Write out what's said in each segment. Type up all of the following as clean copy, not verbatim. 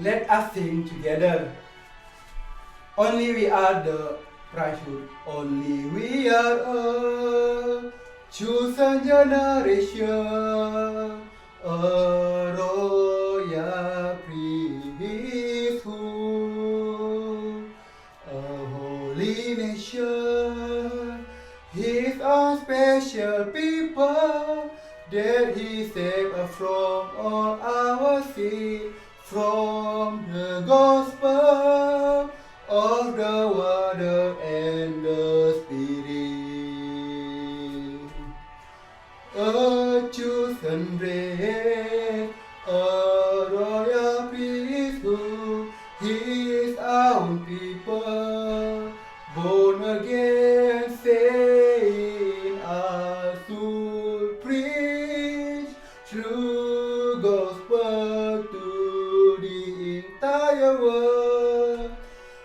Let us sing together. Only we are the priesthood. Only we are a chosen generation, a royal priesthood, a holy nation, His own special people, that He saved us from all our sin, from the gospel of the water and the Spirit. A chosen race, a royal priesthood, His own people, born again, saying, I should preach true gospel to the entire world,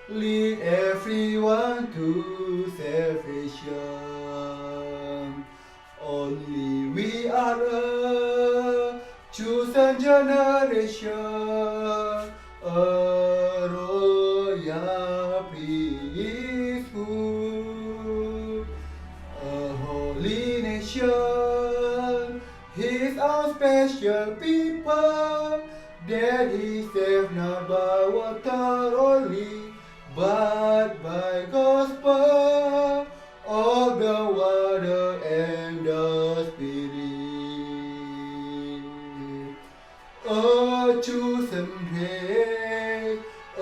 lead everyone to salvation. Only we are a chosen generation, a royal priesthood, a holy nation, His own special people, that He saved not by water only, but by gospel of the water and the Spirit. A chosen race, a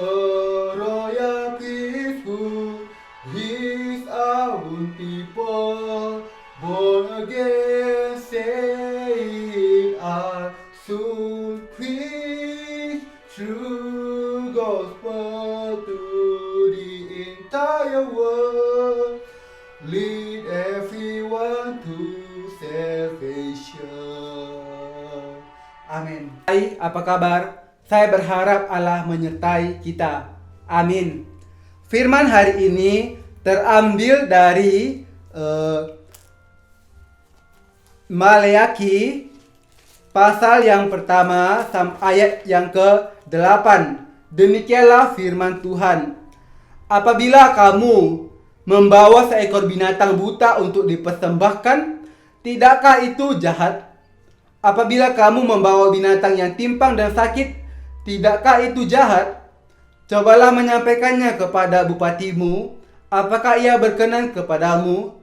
royal priesthood, His own people, born again, saying, I should preach true gospel to the entire world, lead everyone to salvation. Amin. Hai, apa kabar? Saya berharap Allah menyertai kita. Amin. Firman hari ini terambil dari Maleakhi pasal yang pertama ayat yang ke-8. Demikianlah firman Tuhan. Apabila kamu membawa seekor binatang buta untuk dipersembahkan, tidakkah itu jahat? Apabila kamu membawa binatang yang timpang dan sakit, tidakkah itu jahat? Cobalah menyampaikannya kepada bupatimu, apakah ia berkenan kepadamu?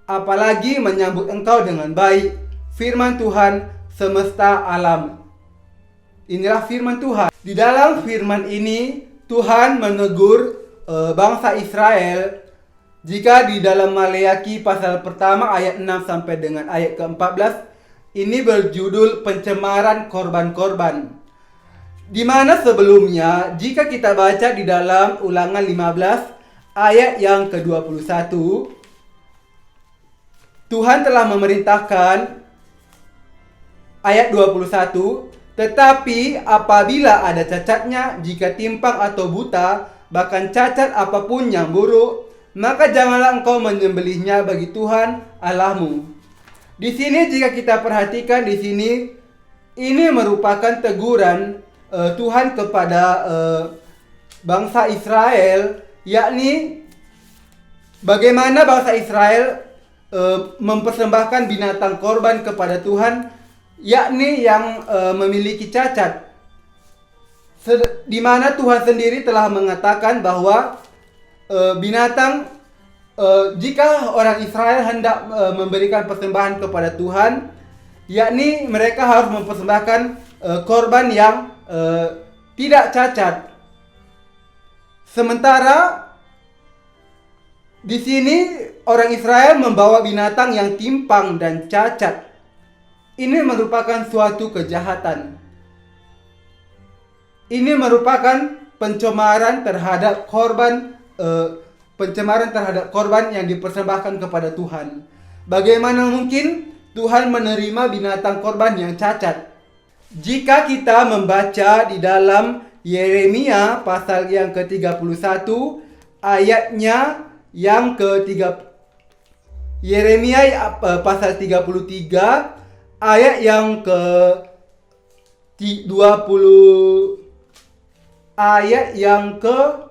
Apalagi menyambut engkau dengan baik. Firman Tuhan semesta alam. Inilah firman Tuhan. Di dalam firman ini Tuhan menegur bangsa Israel. Jika di dalam Maleakhi pasal pertama ayat 6 sampai dengan ayat ke-14 ini berjudul pencemaran korban-korban. Di mana sebelumnya jika kita baca di dalam Ulangan 15 ayat yang ke-21, Tuhan telah memerintahkan ayat 21, tetapi apabila ada cacatnya, jika timpang atau buta, bahkan cacat apapun yang buruk, maka janganlah engkau menyembelihnya bagi Tuhan Allahmu. Di sini jika kita perhatikan di sini, ini merupakan teguran Tuhan kepada bangsa Israel, yakni bagaimana bangsa Israel mempersembahkan binatang korban kepada Tuhan, yakni yang memiliki cacat. Di mana Tuhan sendiri telah mengatakan bahwa binatang jika orang Israel hendak memberikan persembahan kepada Tuhan, yakni mereka harus mempersembahkan korban yang tidak cacat. Sementara di sini orang Israel membawa binatang yang timpang dan cacat. Ini merupakan suatu kejahatan. Ini merupakan pencemaran terhadap korban yang dipersembahkan kepada Tuhan. Bagaimana mungkin Tuhan menerima binatang korban yang cacat? Jika kita membaca di dalam Yeremia pasal yang ke-31 ayatnya yang Yeremia pasal 33 ayat yang ke 20 ayat yang ke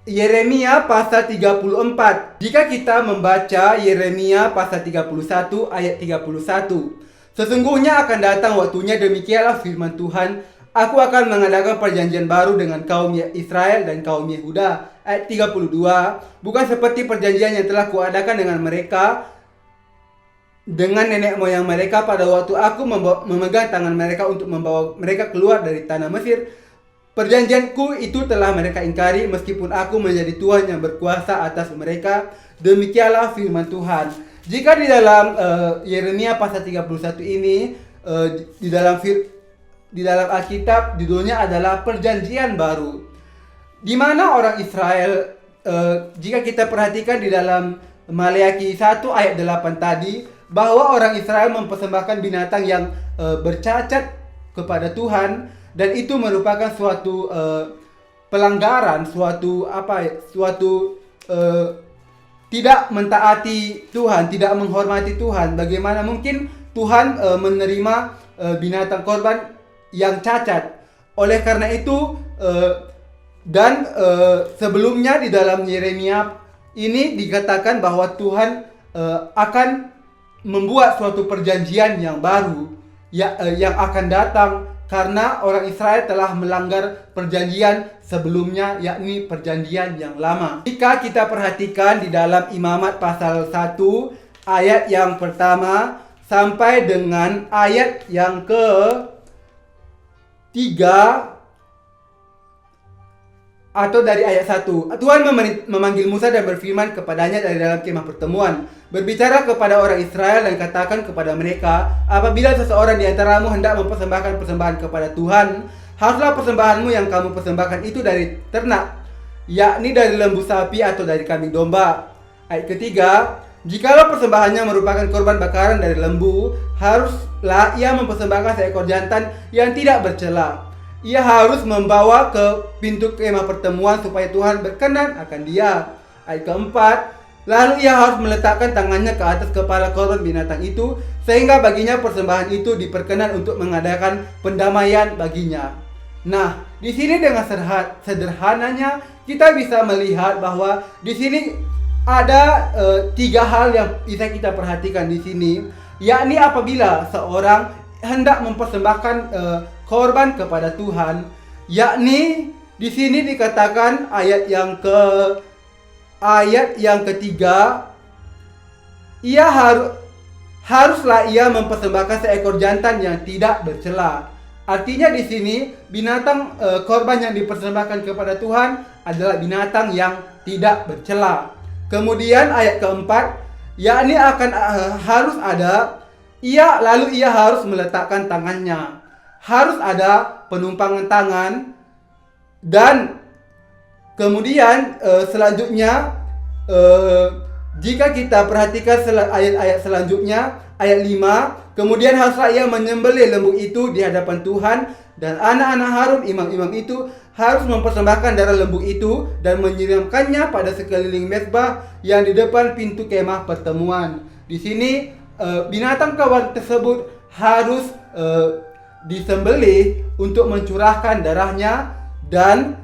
Yeremia pasal 34. Jika kita membaca Yeremia pasal 31 ayat 31, sesungguhnya akan datang waktunya, demikianlah firman Tuhan, aku akan mengadakan perjanjian baru dengan kaum Israel dan kaum Yehuda. Ayat 32, bukan seperti perjanjian yang telah kuadakan dengan mereka, dengan nenek moyang mereka pada waktu aku memegang tangan mereka untuk membawa mereka keluar dari tanah Mesir. Perjanjianku itu telah mereka ingkari, meskipun aku menjadi Tuhan yang berkuasa atas mereka. Demikianlah firman Tuhan. Jika di dalam Yeremia pasal 31 ini, di dalam Alkitab judulnya adalah perjanjian baru, di mana orang Israel, jika kita perhatikan di dalam Maleakhi 1 ayat 8 tadi, bahwa orang Israel mempersembahkan binatang yang bercacat kepada Tuhan, dan itu merupakan suatu pelanggaran, suatu tidak mentaati Tuhan, tidak menghormati Tuhan. Bagaimana mungkin Tuhan menerima binatang korban yang cacat? Oleh karena itu, sebelumnya di dalam Yeremia ini dikatakan bahwa Tuhan akan membuat suatu perjanjian yang baru yang akan datang, karena orang Israel telah melanggar perjanjian sebelumnya, yakni perjanjian yang lama. Jika kita perhatikan di dalam Imamat pasal 1 ayat yang pertama sampai dengan ayat yang ke-3, atau dari ayat 1, Tuhan memanggil Musa dan berfirman kepadanya dari dalam kemah pertemuan, berbicara kepada orang Israel dan katakan kepada mereka, apabila seseorang di antaramu hendak mempersembahkan persembahan kepada Tuhan, haruslah persembahanmu yang kamu persembahkan itu dari ternak, yakni dari lembu sapi atau dari kambing domba. Ayat ketiga, jikalau persembahannya merupakan korban bakaran dari lembu, haruslah ia mempersembahkan seekor jantan yang tidak bercela. Ia harus membawa ke pintu kemah pertemuan supaya Tuhan berkenan akan dia. Ayat keempat, lalu ia harus meletakkan tangannya ke atas kepala korban binatang itu, sehingga baginya persembahan itu diperkenan untuk mengadakan pendamaian baginya. Nah, di sini dengan sederhananya kita bisa melihat bahwa di sini ada 3 hal yang bisa kita perhatikan di sini, yakni apabila seorang hendak mempersembahkan korban kepada Tuhan, yakni di sini dikatakan ayat yang ketiga, haruslah ia mempersembahkan seekor jantan yang tidak bercela. Artinya di sini binatang korban yang dipersembahkan kepada Tuhan adalah binatang yang tidak bercela. Kemudian ayat keempat, yakni lalu ia harus meletakkan tangannya. Harus ada penumpangan tangan. Dan kemudian selanjutnya, jika kita perhatikan ayat-ayat selanjutnya, ayat 5, kemudian haruslah ia menyembelih lembu itu di hadapan Tuhan, dan anak-anak Harun, imam-imam itu, harus mempersembahkan darah lembu itu dan menyiramkannya pada sekeliling mezbah yang di depan pintu kemah pertemuan. Di sini binatang korban tersebut harus disembelih untuk mencurahkan darahnya, dan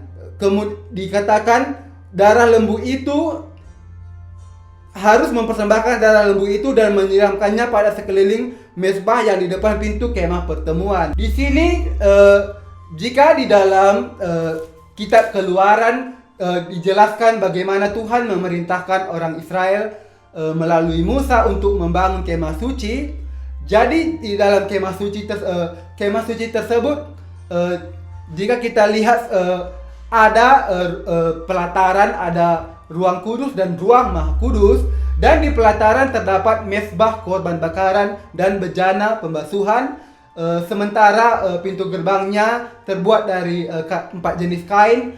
dikatakan darah lembu itu harus mempersembahkan darah lembu itu dan menyiramkannya pada sekeliling mezbah yang di depan pintu kemah pertemuan. Di sini jika di dalam kitab Keluaran dijelaskan bagaimana Tuhan memerintahkan orang Israel melalui Musa untuk membangun kemah suci. Jadi di dalam kemah suci tersebut, jika kita lihat ada pelataran, ada ruang kudus dan ruang maha kudus, dan di pelataran terdapat mezbah korban bakaran dan bejana pembasuhan. Sementara pintu gerbangnya terbuat dari 4 jenis kain,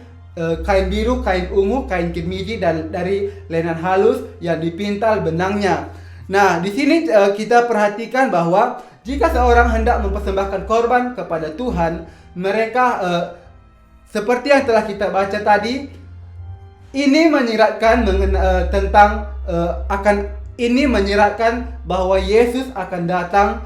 kain biru, kain ungu, kain kirmiji, dan dari lenan halus yang dipintal benangnya. Nah, di sini kita perhatikan bahwa jika seorang hendak mempersembahkan korban kepada Tuhan, mereka seperti yang telah kita baca tadi, ini menyiratkan tentang akan Ini menyiratkan bahwa Yesus akan datang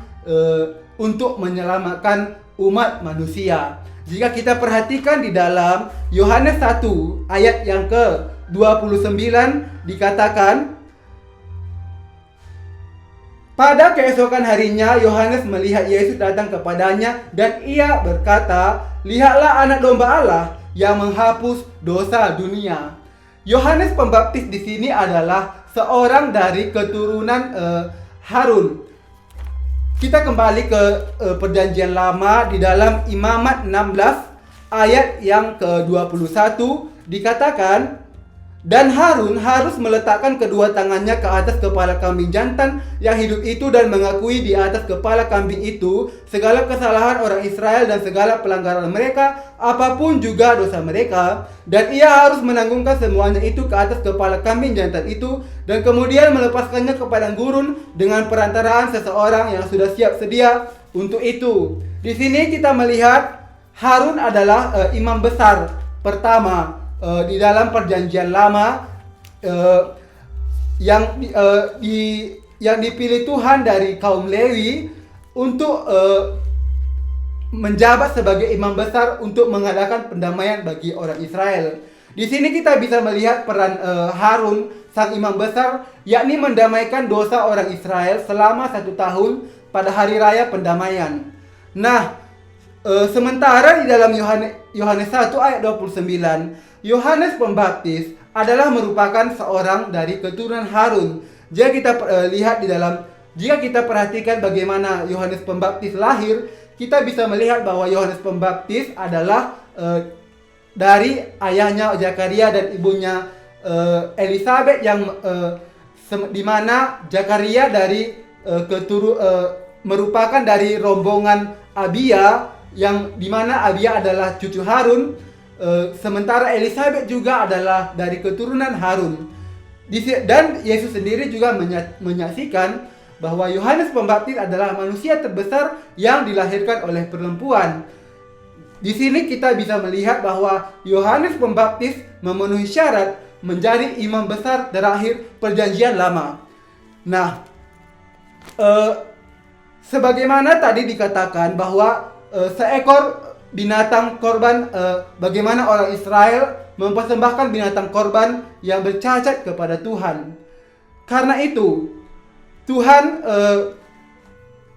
untuk menyelamatkan umat manusia. Jika kita perhatikan di dalam Yohanes 1 ayat yang ke-29 dikatakan, pada keesokan harinya Yohanes melihat Yesus datang kepadanya dan ia berkata, "Lihatlah anak domba Allah yang menghapus dosa dunia." Yohanes Pembaptis di sini adalah seorang dari keturunan Harun. Kita kembali ke Perjanjian Lama di dalam Imamat 16 ayat yang ke-21 dikatakan, dan Harun harus meletakkan kedua tangannya ke atas kepala kambing jantan yang hidup itu dan mengakui di atas kepala kambing itu segala kesalahan orang Israel dan segala pelanggaran mereka, apapun juga dosa mereka, dan ia harus menanggungkan semuanya itu ke atas kepala kambing jantan itu dan kemudian melepaskannya ke padang gurun dengan perantaraan seseorang yang sudah siap sedia untuk itu. Di sini kita melihat Harun adalah imam besar pertama di dalam Perjanjian Lama yang dipilih Tuhan dari kaum Lewi untuk menjabat sebagai imam besar untuk mengadakan pendamaian bagi orang Israel. Di sini kita bisa melihat peran Harun sang imam besar, yakni mendamaikan dosa orang Israel selama 1 tahun pada hari raya pendamaian. Nah, sementara di dalam Yohanes 1 ayat 29, Yohanes Pembaptis adalah merupakan seorang dari keturunan Harun. Jika kita lihat jika kita perhatikan bagaimana Yohanes Pembaptis lahir, kita bisa melihat bahwa Yohanes Pembaptis adalah dari ayahnya Zakaria dan ibunya Elizabeth, yang di mana Zakaria merupakan dari rombongan Abia, yang di mana Abia adalah cucu Harun. Sementara Elizabeth juga adalah dari keturunan Harun. Dan Yesus sendiri juga menyaksikan bahwa Yohanes Pembaptis adalah manusia terbesar yang dilahirkan oleh perempuan. Di sini kita bisa melihat bahwa Yohanes Pembaptis memenuhi syarat menjadi imam besar terakhir Perjanjian Lama. Nah, sebagaimana tadi dikatakan bahwa seekor binatang korban, bagaimana orang Israel mempersembahkan binatang korban yang bercacat kepada Tuhan. Karena itu Tuhan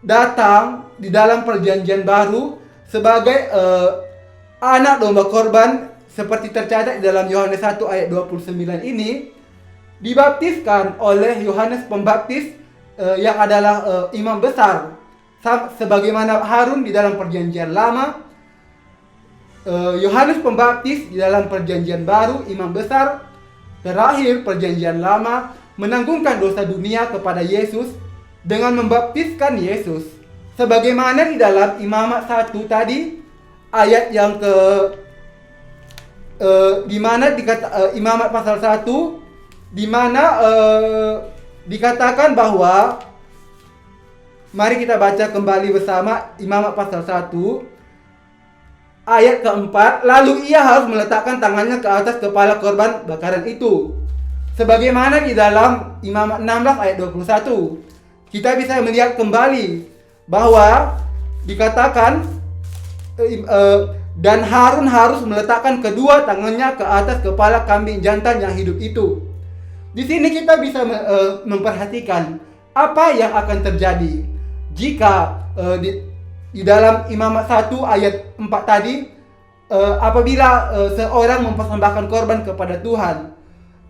datang di dalam Perjanjian Baru sebagai anak domba korban seperti tercatat di dalam Yohanes 1 ayat 29 ini, dibaptiskan oleh Yohanes Pembaptis yang adalah imam besar, sebagaimana Harun di dalam Perjanjian Lama. Yohanes Pembaptis di dalam Perjanjian Baru, imam besar terakhir Perjanjian Lama, menanggungkan dosa dunia kepada Yesus dengan membaptiskan Yesus. Sebagaimana di dalam Imamat 1 tadi ayat yang di mana Imamat pasal 1 di mana dikatakan bahwa, mari kita baca kembali bersama Imamat pasal 1 ayat keempat, lalu ia harus meletakkan tangannya ke atas kepala korban bakaran itu. Sebagaimana di dalam Imamat 16 ayat 21, kita bisa melihat kembali bahwa dikatakan dan Harun harus meletakkan kedua tangannya ke atas kepala kambing jantan yang hidup itu. Di sini kita bisa memperhatikan apa yang akan terjadi jika di dalam Imamat 1 ayat 4 tadi, apabila seorang mempersembahkan korban kepada Tuhan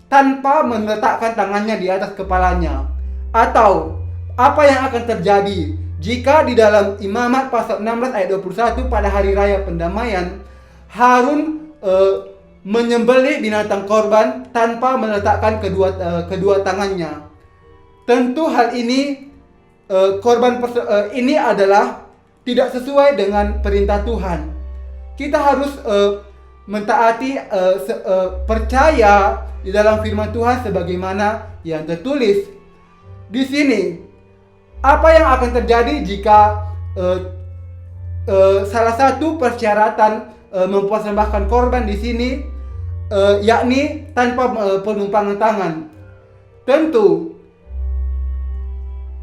tanpa meletakkan tangannya di atas kepalanya, atau apa yang akan terjadi jika di dalam Imamat pasal 16 ayat 21 pada hari raya pendamaian Harun menyembelih binatang korban tanpa meletakkan kedua tangannya. Tentu hal ini ini adalah tidak sesuai dengan perintah Tuhan. Kita harus mentaati, percaya di dalam firman Tuhan sebagaimana yang tertulis. Di sini, apa yang akan terjadi jika salah satu persyaratan mempersembahkan korban di sini yakni tanpa penumpangan tangan? Tentu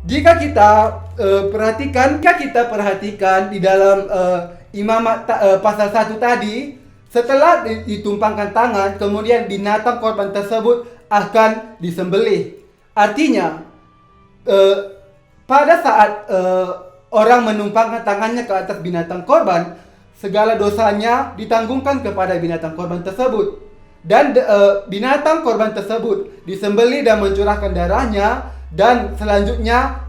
Jika kita perhatikan di dalam Imamat pasal 1 tadi, setelah ditumpangkan tangan, kemudian binatang korban tersebut akan disembelih. Artinya, pada saat orang menumpangkan tangannya ke atas binatang korban, segala dosanya ditanggungkan kepada binatang korban tersebut. Dan binatang korban tersebut disembelih dan mencurahkan darahnya, dan selanjutnya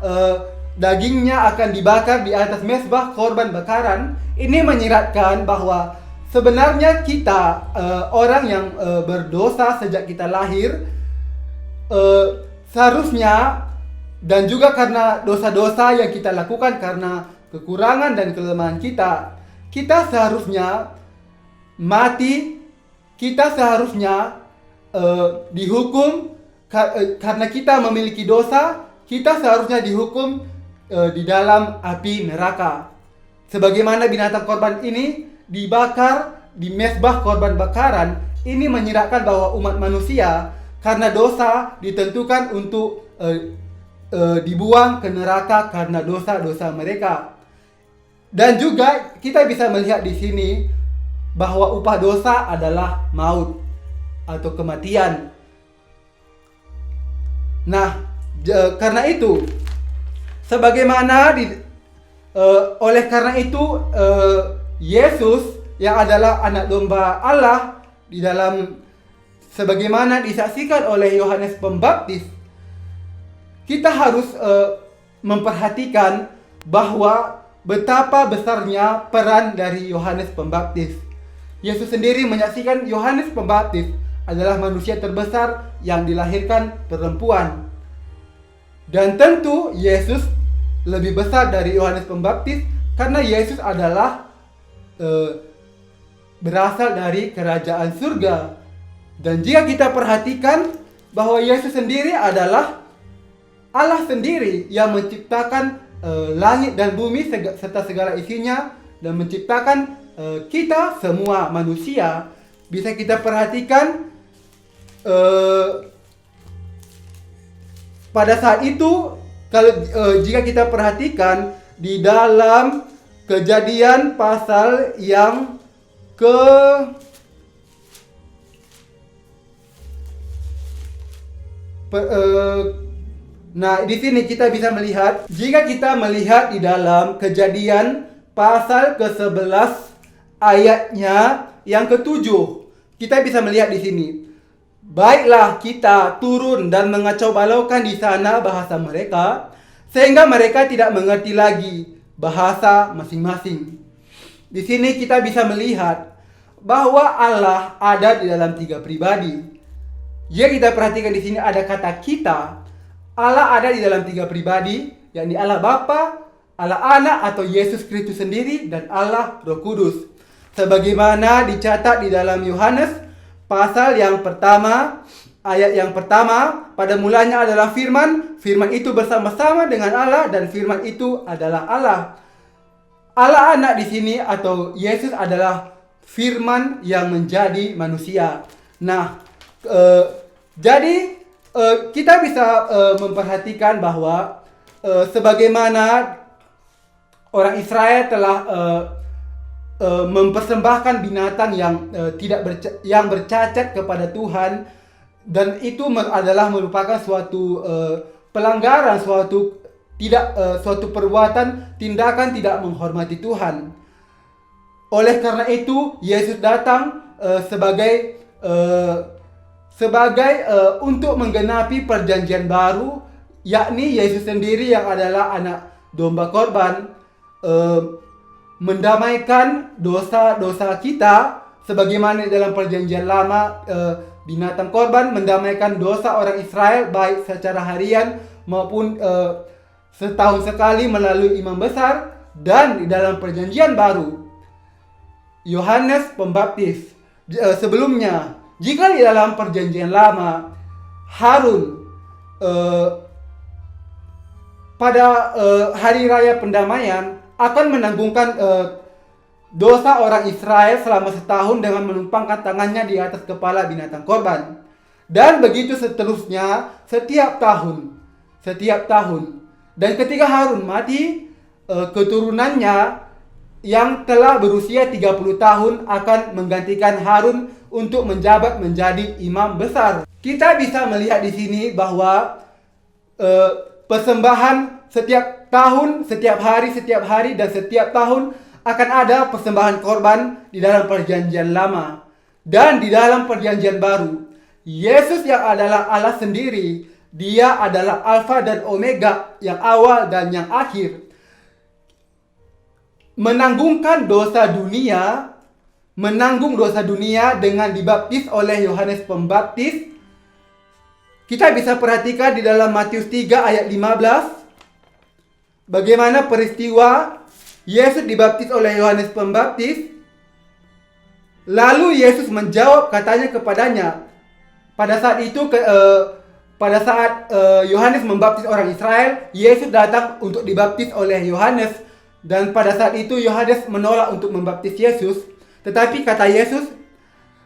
dagingnya akan dibakar di atas mezbah korban bakaran. Ini menyiratkan bahwa sebenarnya kita orang yang berdosa sejak kita lahir, seharusnya, dan juga karena dosa-dosa yang kita lakukan karena kekurangan dan kelemahan kita, kita seharusnya mati. Kita seharusnya dihukum karena kita memiliki dosa. Kita seharusnya dihukum di dalam api neraka. Sebagaimana binatang korban ini dibakar di mezbah korban bakaran, ini menyiratkan bahwa umat manusia karena dosa ditentukan untuk dibuang ke neraka karena dosa-dosa mereka. Dan juga kita bisa melihat di sini bahwa upah dosa adalah maut atau kematian. Nah, karena itu, oleh karena itu Yesus yang adalah anak domba Allah di dalam sebagaimana disaksikan oleh Yohanes Pembaptis, kita harus memperhatikan bahwa betapa besarnya peran dari Yohanes Pembaptis. Yesus sendiri menyaksikan Yohanes Pembaptis adalah manusia terbesar yang dilahirkan perempuan. Dan tentu Yesus lebih besar dari Yohanes Pembaptis karena Yesus adalah berasal dari kerajaan surga. Dan jika kita perhatikan bahwa Yesus sendiri adalah Allah sendiri yang menciptakan langit dan bumi serta segala isinya, dan menciptakan kita semua manusia. Bisa kita perhatikan pada saat itu, kalau jika kita perhatikan di dalam Kejadian pasal yang nah, di sini kita bisa melihat, jika kita melihat di dalam Kejadian pasal ke-11 ayatnya yang ke-7, kita bisa melihat di sini, baiklah kita turun dan mengacau balaukan di sana bahasa mereka, sehingga mereka tidak mengerti lagi bahasa masing-masing. Di sini kita bisa melihat bahwa Allah ada di dalam 3 pribadi. Jika kita perhatikan di sini ada kata kita, Allah ada di dalam 3 pribadi, yakni Allah Bapa, Allah Anak atau Yesus Kristus sendiri, dan Allah Roh Kudus. Sebagaimana dicatat di dalam Yohanes pasal yang pertama, ayat yang pertama, pada mulanya adalah firman, firman itu bersama-sama dengan Allah, dan firman itu adalah Allah. Allah Anak di sini atau Yesus adalah firman yang menjadi manusia. Nah, jadi kita bisa memperhatikan bahwa sebagaimana orang Israel telah mempersembahkan binatang yang bercacat kepada Tuhan, dan itu adalah merupakan suatu pelanggaran, suatu perbuatan, tindakan tidak menghormati Tuhan. Oleh karena itu Yesus datang sebagai untuk menggenapi perjanjian baru, yakni Yesus sendiri yang adalah anak domba korban, mendamaikan dosa-dosa kita. Sebagaimana dalam perjanjian lama, binatang korban mendamaikan dosa orang Israel baik secara harian maupun setahun sekali melalui imam besar. Dan di dalam perjanjian baru, Yohanes Pembaptis sebelumnya, jika di dalam perjanjian lama Harun pada hari raya pendamaian akan menanggungkan dosa orang Israel selama setahun dengan menumpangkan tangannya di atas kepala binatang korban. Dan begitu seterusnya setiap tahun. Dan ketika Harun mati, keturunannya yang telah berusia 30 tahun akan menggantikan Harun untuk menjabat menjadi imam besar. Kita bisa melihat di sini bahwa persembahan setiap tahun, setiap hari dan setiap tahun akan ada persembahan korban di dalam perjanjian lama dan di dalam perjanjian baru. Yesus yang adalah Allah sendiri, Dia adalah Alfa dan Omega, yang awal dan yang akhir. Menanggung dosa dunia dengan dibaptis oleh Yohanes Pembaptis. Kita bisa perhatikan di dalam Matius 3 ayat 15. Bagaimana peristiwa Yesus dibaptis oleh Yohanes Pembaptis. Lalu Yesus menjawab, katanya kepadanya, pada saat Yohanes membaptis orang Israel, Yesus datang untuk dibaptis oleh Yohanes. Dan pada saat itu Yohanes menolak untuk membaptis Yesus. Tetapi kata Yesus,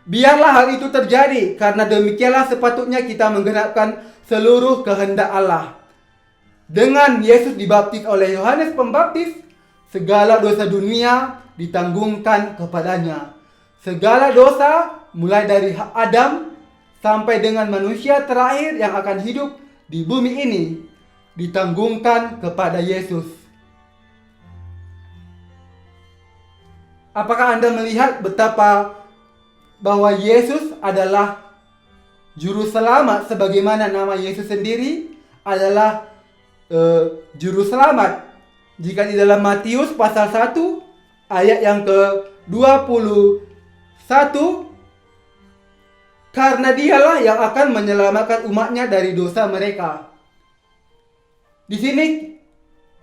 biarlah hal itu terjadi, karena demikianlah sepatutnya kita menggenapkan seluruh kehendak Allah. Dengan Yesus dibaptis oleh Yohanes Pembaptis, segala dosa dunia ditanggungkan kepadanya. Segala dosa, mulai dari Adam sampai dengan manusia terakhir yang akan hidup di bumi ini, ditanggungkan kepada Yesus. Apakah Anda melihat betapa bahwa Yesus adalah juru selamat, sebagaimana nama Yesus sendiri adalah juru selamat? Jika di dalam Matius pasal 1 ayat yang ke-21, karena Dialah yang akan menyelamatkan umatnya dari dosa mereka. Di sini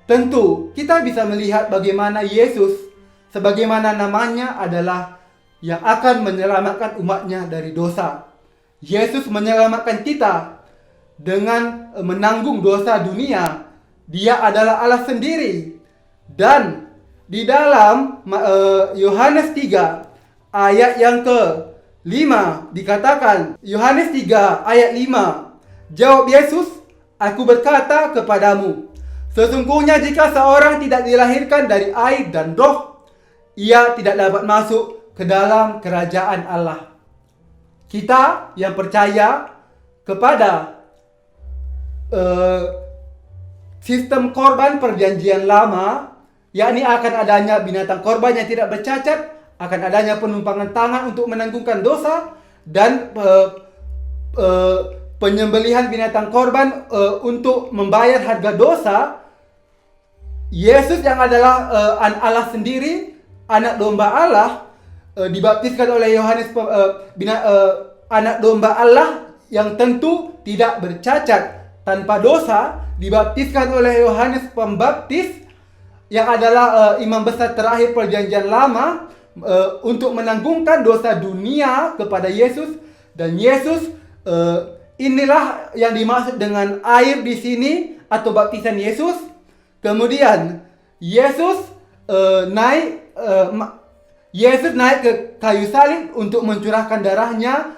tentu kita bisa melihat bagaimana Yesus, sebagaimana namanya, adalah yang akan menyelamatkan umatnya dari dosa. Yesus menyelamatkan kita dengan menanggung dosa dunia. Dia adalah Allah sendiri. Dan di dalam Yohanes 3 ayat yang ke-5 dikatakan, Yohanes 3 ayat 5, jawab Yesus, aku berkata kepadamu, sesungguhnya jika seorang tidak dilahirkan dari air dan roh, ia tidak dapat masuk ke dalam kerajaan Allah. Kita yang percaya kepada sistem korban perjanjian lama, yakni akan adanya binatang korban yang tidak bercacat, akan adanya penumpangan tangan untuk menanggungkan dosa, dan penyembelihan binatang korban untuk membayar harga dosa. Yesus yang adalah Allah sendiri, anak domba Allah, dibaptiskan oleh Yohanes, anak domba Allah yang tentu tidak bercacat, tanpa dosa, dibaptiskan oleh Yohanes Pembaptis yang adalah imam besar terakhir perjanjian lama, untuk menanggungkan dosa dunia kepada Yesus. Dan Yesus, inilah yang dimaksud dengan air di sini atau baptisan Yesus. Kemudian Yesus naik ke kayu salib untuk mencurahkan darahnya,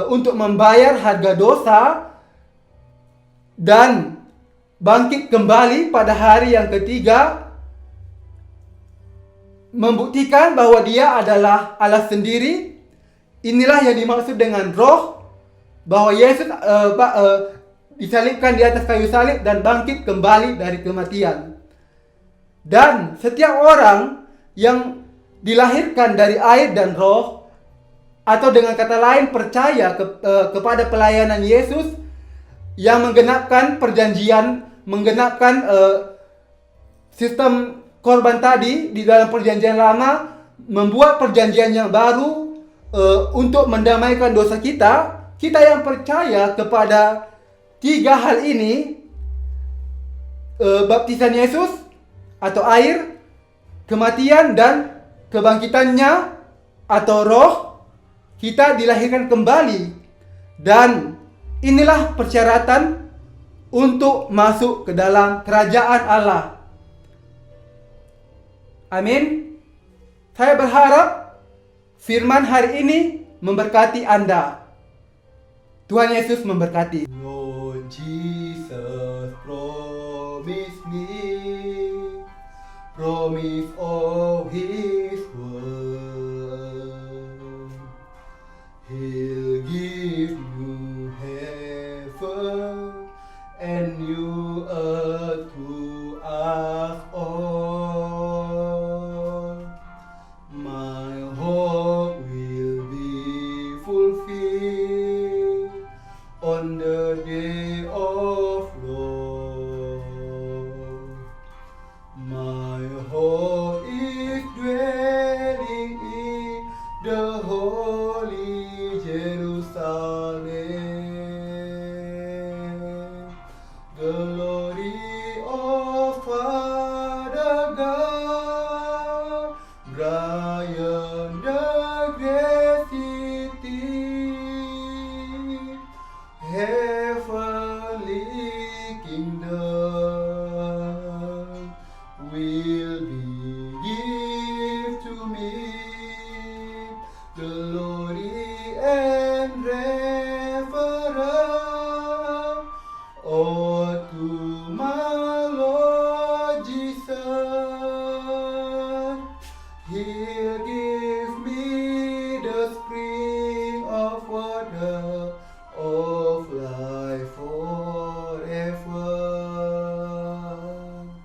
untuk membayar harga dosa, dan bangkit kembali pada hari yang ketiga, membuktikan bahwa Dia adalah Allah sendiri. Inilah yang dimaksud dengan roh, bahwa Yesus disalibkan di atas kayu salib dan bangkit kembali dari kematian. Dan setiap orang yang dilahirkan dari air dan roh, atau dengan kata lain percaya kepada pelayanan Yesus yang menggenapkan perjanjian, menggenapkan sistem korban tadi di dalam perjanjian lama, membuat perjanjian yang baru untuk mendamaikan dosa kita. Kita yang percaya kepada tiga hal ini, baptisan Yesus atau air, kematian dan kebangkitannya atau roh, kita dilahirkan kembali. Dan inilah persyaratan untuk masuk ke dalam kerajaan Allah. Amin. Saya berharap firman hari ini memberkati Anda. Tuhan Yesus memberkati. Lord Jesus promised me promise of His word. He'll give you heaven and new earth to us all. My hope will be fulfilled on the day of Lord. My hope is dwelling in the holy Jerusalem. The glory of Father God, bright the great city, heavenly kingdom will be give to me glory and reign.